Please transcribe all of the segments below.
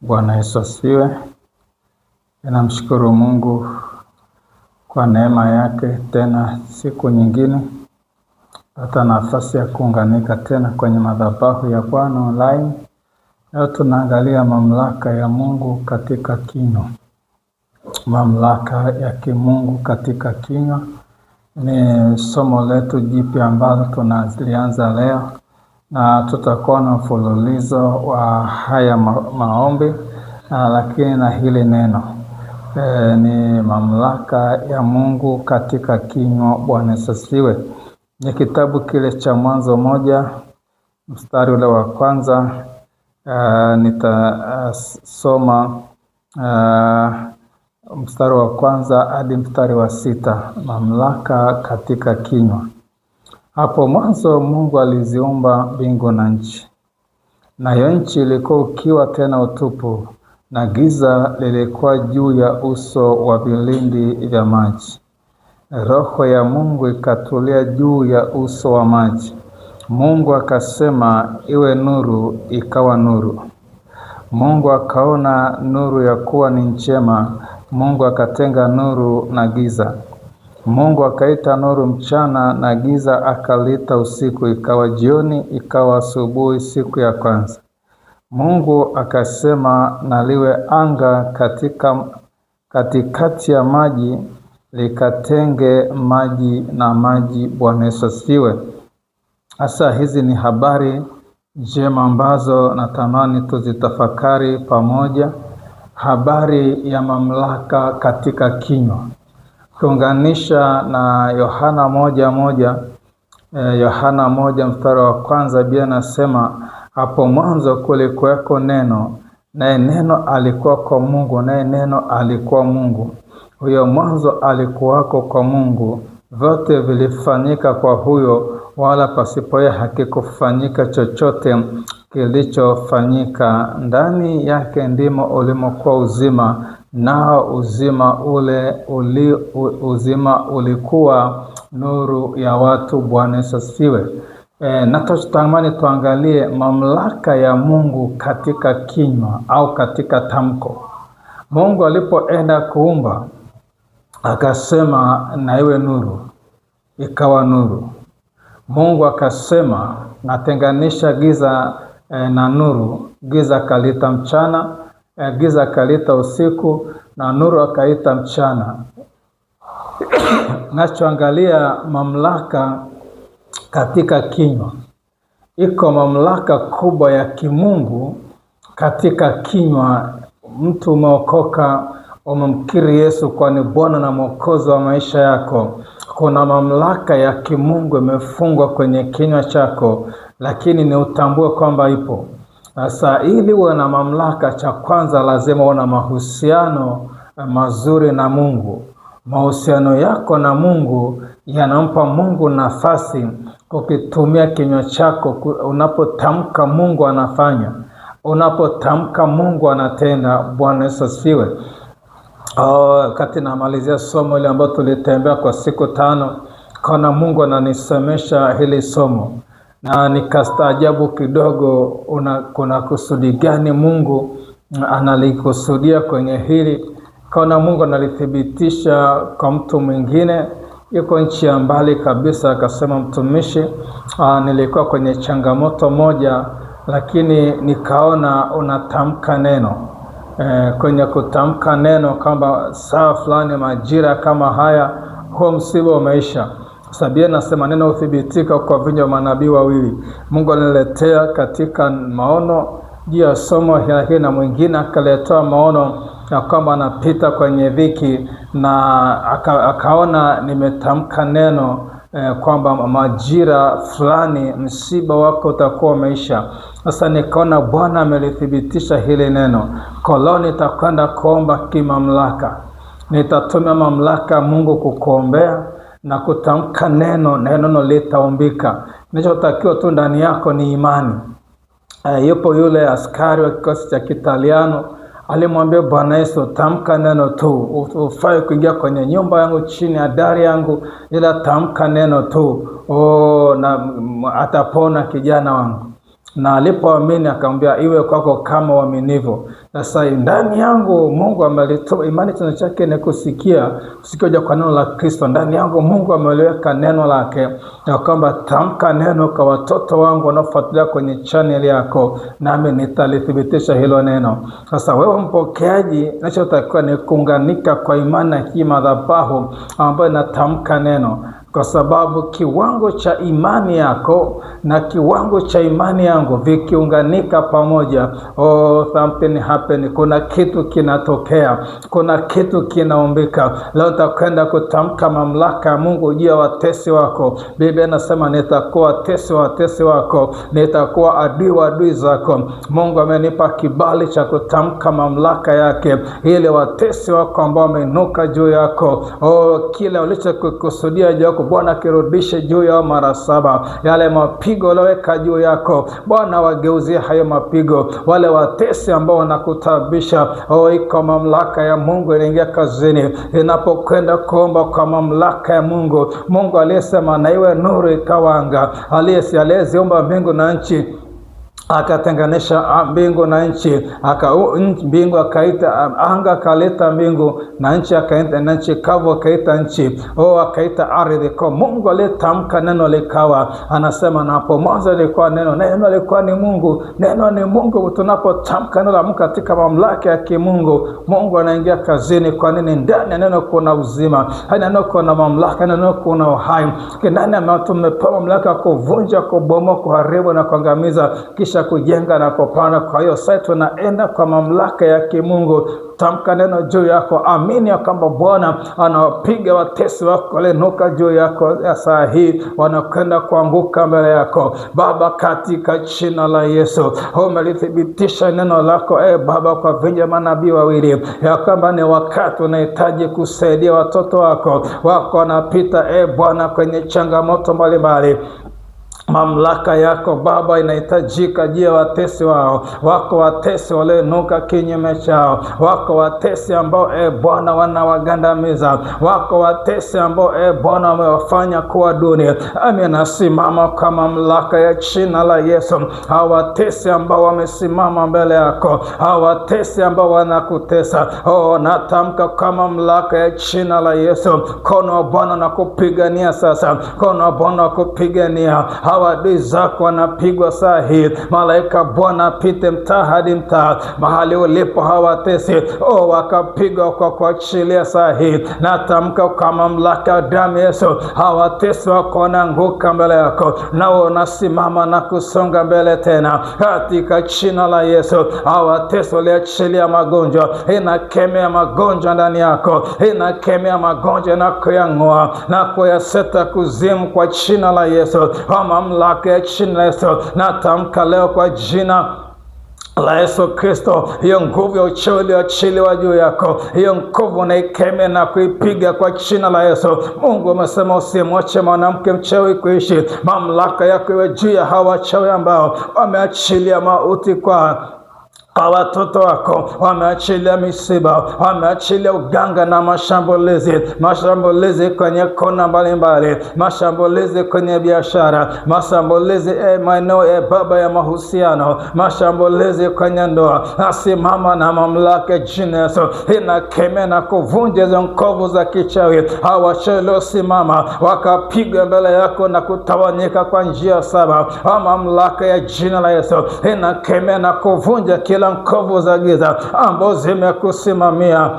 Bwana Yesu asifiwe. Ninamshukuru Mungu kwa neema yake tena siku nyingine hata nafasi ya kuunganika tena kwenye madhabahu ya Bwana online. Leo tunaangalia mamlaka ya Mungu katika kinywa. Mamlaka ya kimungu katika kinywa ni somo letu jipya ambalo tunalianza leo, na tutakuwa na mfululizo wa haya maombi lakini na hili neno ni mamlaka ya Mungu katika kinywa. Bwana asifiwe. Ni kitabu kile cha Mwanzo 1 mstari ule wa kwanza. Nitasoma mstari wa kwanza hadi mstari wa 6. Mamlaka katika kinywa. Hapo mwanzo Mungu aliziumba mbingu na nchi. Nayo nchi ilikuwa ukiwa tena utupu, na giza lilikuwa juu ya uso wa vilindi vya maji. Roho ya Mungu ikatulia juu ya uso wa maji. Mungu akasema, iwe nuru, ikawa nuru. Mungu akaona nuru ya kuwa ni njema. Mungu akatenga nuru na giza. Mungu akaita nuru mchana, na giza akaliita usiku. Ikawa jioni, ikawa asubuhi siku ya kwanza. Mungu akasema, na liwe anga katikati ya maji, likatenge maji na maji. Bwana Yesu asifiwe. Sasa hizi ni habari njema ambazo natamani tuzitafakari pamoja. Habari ya mamlaka katika kinywa. Kuunganisha na Yohana 1:1. Yohana 1 mstari wa kwanza, Biblia inasema, hapo mwanzo kulikuwako neno, naye neno alikuwa kwa Mungu, naye neno alikuwa Mungu. Huyo mwanzo alikuwako kwa Mungu. Vyote vilifanyika kwa huyo, wala pasipo yeye hakikufanyika chochote kilichofanyika. Ndani yake ndimo ulimokuwa uzima, nao uzima ulikuwa nuru ya watu. Bwana Yesu asifiwe. Natamani tuangalie mamlaka ya Mungu katika kinywa au katika tamko. Mungu alipoenda kuumba akasema, na iwe nuru, ikawa nuru. Mungu akasema, natenganisha giza na nuru. Giza kalita mchana, giza kalita usiku, na nuru akaita mchana. Nachoangalia mamlaka katika kinywa. Iko mamlaka kubwa ya kimungu katika kinywa. Mtu umeokoka, umemkiri Yesu kwa ni Bwana na Mwokozi wa maisha yako, kuna mamlaka ya kimungu imefungwa kwenye kinywa chako, lakini ni utambue kwamba ipo. Sasa ili uwe na mamlaka, cha kwanza lazima uwe na mahusiano mazuri na Mungu. Mahusiano yako na Mungu yanampa Mungu nafasi kukitumia kinywa chako. Unapotamka Mungu anafanya, unapotamka Mungu anatenda. Bwana Yesu asifiwe. Wakati namalizia somo ile ambalo tulitembea kwa siku 5, kana Mungu ananisemesha hili somo, na nikastaajabu kidogo, kuna kusudi gani Mungu analikusudia kwenye hili. Kana Mungu analithibitisha kwa mtu mwingine yuko nchi ya mbali kabisa. Akasema, mtumishi, nilikuwa kwenye changamoto moja, lakini nikaona unatamka neno. Kwenye kutamka neno kwamba saa fulani majira kama haya huo msiba umeisha. Sabia nasema neno uthibitika kwa vinywa manabii wawili. Mungu aliletea katika maono juu ya somo hili, na mwingine akaletea maono ya kwamba anapita kwenye dhiki, na akaona nimetamka neno kwamba majira fulani msiba wako utakuwa umeisha. Sasa nikaona Bwana amelithibitisha hili neno. Kwa nitakwenda kuomba kimamlaka. Nitatumia mamlaka Mungu kukuombea na kutamka neno, na neno litaumbika. Ninachotakiwa tu ndani yako ni imani. Yupo yule askari wa kikosi cha Kitaliano alimwambia Bwana Yesu, tamka neno tu, ufai kuingia kwenye nyumba yangu, chini ya dari yangu, ila tamka neno tu, na atapona kijana wangu. na alipoamini akamwambia iwe kwako kama uaminivu. Sasa ndani yangu Mungu amelitoa imani, chanzo chake ni kusikia kwa neno la Kristo. Ndani yangu Mungu ameliweka neno lake, na kwamba tamka neno kwa watoto wangu wanaofuatilia kwenye channel yako, nami nitalithibitisha hilo neno. Sasa wewe mpokeaji, unachotakiwa ni kuunganika kwa imani na hii madhabahu ambayo inatamka neno, kwa sababu kiwango cha imani yako na kiwango cha imani yangu vikiunganika pamoja, something happen. Kuna kitu kinatokea, kuna kitu kinaumbika. Leo utakwenda kutamka mamlaka ya Mungu juu ya watesi wako. Biblia inasema nitakuwa watesi wako, nitakuwa adui wa adui zako. Mungu amenipa kibali cha kutamka mamlaka yake, ile watesi wako ambao wameinuka juu yako, kile ulichokusudia juu yako, Bwana kirudishe juu yao mara 7. Yale mapigo walioweka juu yako, Bwana wageuzie hayo mapigo. Wale watesi ambao wanakutabisha, iko mamlaka ya Mungu inaingia kazini. Inapokwenda kuomba kwa mamlaka ya Mungu, Mungu aliyesema na iwe nuru ikawa anga, aliyeziumba mbingu na nchi, akatenganisha mbingu na nchi, mbingu akaita anga, akaleta mbingu, na nchi akaita, na nchi kavu akaita nchi, akaita ardhi. Kwa Mungu aliyetamka neno likawa. Anasema na hapo mwanzo ilikuwa neno, neno lilikuwa ni Mungu, neno ni Mungu. Tunapotamka neno la Mungu katika mamlaka ya kimungu, Mungu anaingia kazini. Kwa nini? Ndani ya neno kuna uzima, neno kuna mamlaka, neno kuna uhai. Ndani ya tumepewa mamlaka kuvunja, kubomoa, kuharibu na kuangamiza, kisha kujenga na kupanda. Kwa hiyo sasa tunaenda kwa mamlaka ya kimungu. Tamka neno juu yako, amini ya kwamba Bwana anawapiga watesi wako waliinuka juu yako ya saa hii, wanakwenda kuanguka mbele yako. Baba, katika jina la Yesu, umelithibitisha neno lako Baba kwa vinywa manabii wawili, ya kwamba ni wakati unahitaji kusaidia watoto wako wanapita Bwana kwenye changamoto mbalimbali. Mamlaka yako Baba inahitajika juu ya watesi wao. Wako watesi walioinuka kinyume chao, wako watesi ambao Bwana wanawagandamiza, wako watesi ambao Bwana wamewafanya kuwa duni. Nasimama kwa mamlaka ya jina la Yesu. Hao watesi ambao wamesimama mbele yako, hao watesi ambao wanakutesa, natamka kwa mamlaka ya jina la Yesu, kono wa Bwana na kupigania sasa, kono wa Bwana kupigania adui zako wanapigwa saa hii. Malaika Bwana apite mtaa hadi mtaa, mahali ulipo hawatesi wakapigwa kwa kuachilia saa hii. Natamka kwa mamlaka ya damu Yesu, hawatesi wako wanaanguka mbele yako, nao unasimama na kusonga mbele tena katika jina la Yesu. Hawatesi waliachilia magonjwa, inakemea magonjwa ndani yako, inakemea magonjwa na kuyang'oa na kuyaseta kuzimu kwa jina la Yesu. Mamlaka ya jina la Yesu, natamka leo kwa jina la Yesu Kristo, hiyo nguvu ya uchawi iliyoachiliwa juu yako, hiyo nguvu unaikemea na kuipiga kwa jina la Yesu. Mungu amesema usimwache mwanamke mchawi kuishi. Mamlaka yako iwe juu ya hawa wachawi ambao wameachilia mauti kwa watoto wako, wameachilia misiba, wameachilia uganga na mashambulizi kwenye kona mbalimbali, mashambulizi kwenye biashara, mashambulizi maeneo Baba ya mahusiano, mashambulizi kwenye ndoa. Nasimama na mamlaka jina Yesu, inakemea na kuvunja hizo nguvu za kichawi. Hawa waliosimama wakapigwa mbele yako na kutawanyika kwa njia 7. Mamlaka ya jina la Yesu inakemea na kuvunja kila nguvu za giza ambazo zimekusimamia,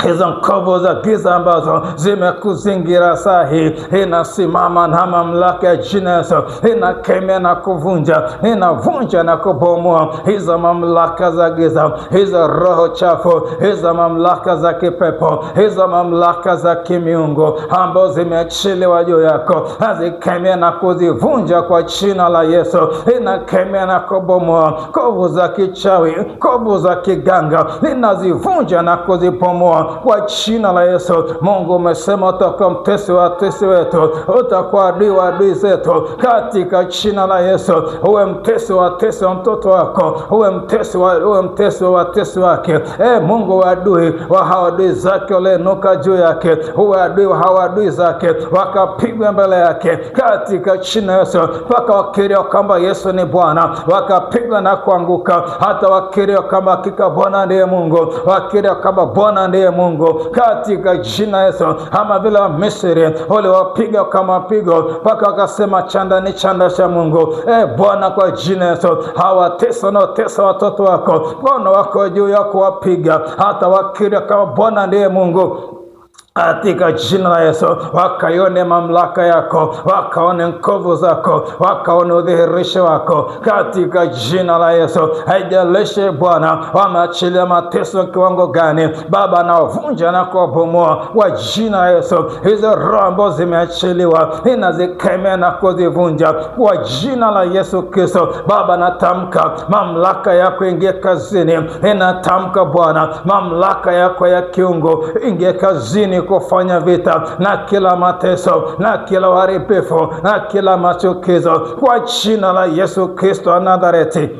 hizo nguvu za giza ambazo zimekuzingira saa hii. Inasimama na mamlaka ya jina Yesu, inakemea na kuvunja, inavunja na kubomoa hizo mamlaka za giza, hizo roho chafu, hizo mamlaka za kipepo, hizo mamlaka za kimiungu ambazo zimeachiliwa juu yako. Azikemea na kuzivunja kwa jina la Yesu. Inakemea na kubomoa nguvu za kichawi, nguvu za kiganga, inazivunja na kuzibomoa kwa jina la Yesu. Mungu umesema utakuwa mtesi wa watesi wetu, utakuwa adui wa adui zetu, katika jina la Yesu. Uwe mtesi wa watesi wa mtoto wako, uwe mtesi wa watesi wake. Mungu wa adui wa hawa adui zake ulenuka juu yake, uwe adui wa hawa adui zake, wakapigwa mbele yake katika jina la Yesu, mpaka wakiria kwamba Yesu ni Bwana, wakapigwa na kuanguka, hata wakiria kama hakika Bwana ndiye Mungu, wakiria kama Bwana ndiye Mungu, katika jina la Yesu. Kama vile wa Misri waliwapiga kama pigo, mpaka wakasema chanda ni chanda cha Mungu. Bwana, kwa jina la Yesu, hawatesa na tesa watoto wako, Bwana wako juu yako wapiga, hata wakiria kama Bwana ndiye Mungu, katika jina la Yesu. Wakaione mamlaka yako, wakaone nguvu zako, wakaone udhihirisho wako, katika jina la Yesu. Haijalishi Bwana wameachilia mateso kiwango gani, Baba nawavunja na kuwabomoa kwa jina la Yesu. Hizo roho ambazo zimeachiliwa ninazikemea na kuzivunja kwa jina la Yesu Kristo. Baba, natamka mamlaka yako ingie kazini, ninatamka Bwana mamlaka yako ya kiungu ingie kazini kufanya vita na kila mateso na kila uharibifu na kila machukizo kwa jina la Yesu Kristo wa Nazareti.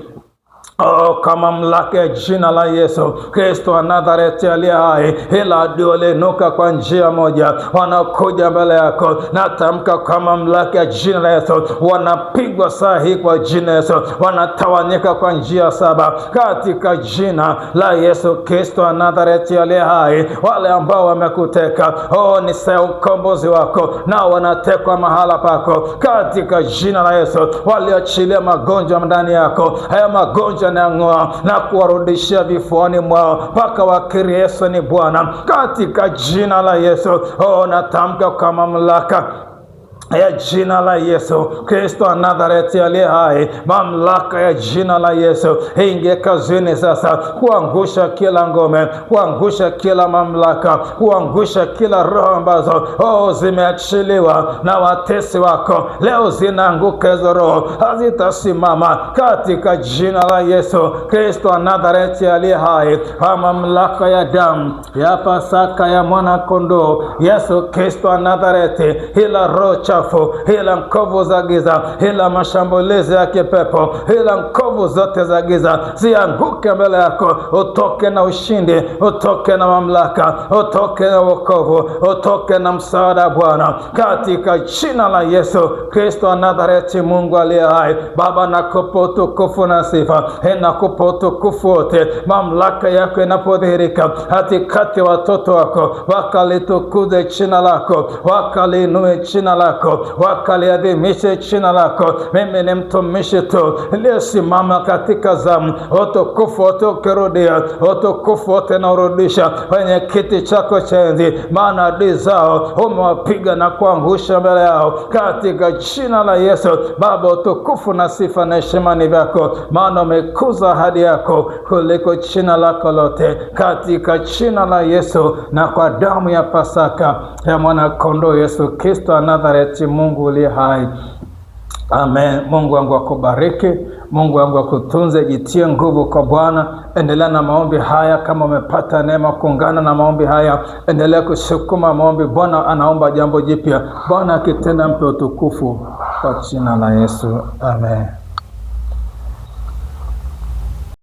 Kama mamlaka ya jina la Yesu Kristo wa Nazareti aliye hai, ila adui waliinuka kwa njia moja, wanakuja mbele yako, natamka kwa mamlaka ya jina la Yesu, wanapigwa saa hii kwa jina la Yesu, wanatawanyika kwa njia 7 katika jina la Yesu Kristo wa Nazareti aliye hai. Wale ambao wamekuteka, ni saa ukombozi wako, na wanatekwa mahala pako katika jina la Yesu. Waliachilia magonjwa ndani yako, haya magonjwa na kuwarudishia vifuani mwao mpaka wakiri Yesu ni Bwana katika jina la Yesu. Natamka kwa mamlaka ya jina la Yesu Kristo wa Nazareti aliye hai, mamlaka ya jina la Yesu ingie kazini sasa, kuangusha kila ngome, kuangusha kila mamlaka, kuangusha kila roho ambazo zimeachiliwa na watesi wako. Leo zinaanguka hizo roho, hazitasimama katika jina la Yesu Kristo wa Nazareti aliye hai. Mamlaka ya damu ya Pasaka ya mwana kondoo Yesu Kristo wa Nazareti, ila roho ila nguvu za giza, ila mashambulizi ya kipepo, ila nguvu zote za giza zianguke mbele yako. Utoke na ushindi, utoke na mamlaka, utoke na wokovu, utoke na msaada Bwana, katika jina la Yesu Kristo wa Nazareti. Mungu aliye hai, Baba nakupa utukufu na sifa, nakupa utukufu wote. Mamlaka yako inapodhihirika katikati watoto wako, wakalitukuze jina lako, wakalinue jina lako, wakaliadhimishe jina lako. Mimi ni mtumishi tu aliyesimama katika zamu, utukufu wote ukirudia, utukufu wote na urudisha kwenye kiti chako cha enzi, maana adui zao umewapiga na kuangusha mbele yao katika jina la Yesu. Baba, utukufu na sifa na heshima ni vyako, maana umekuza ahadi yako kuliko jina lako lote, katika jina la Yesu na kwa damu ya Pasaka ya mwana kondoo Yesu Kristo wa Nazareti. Mungu uliye hai, amen. Mungu wangu akubariki, Mungu wangu akutunze. Jitie nguvu kwa Bwana, endelea na maombi haya. Kama umepata neema kuungana na maombi haya, endelea kusukuma maombi. Bwana anaomba jambo jipya, Bwana akitenda mpe utukufu kwa jina la Yesu, amen.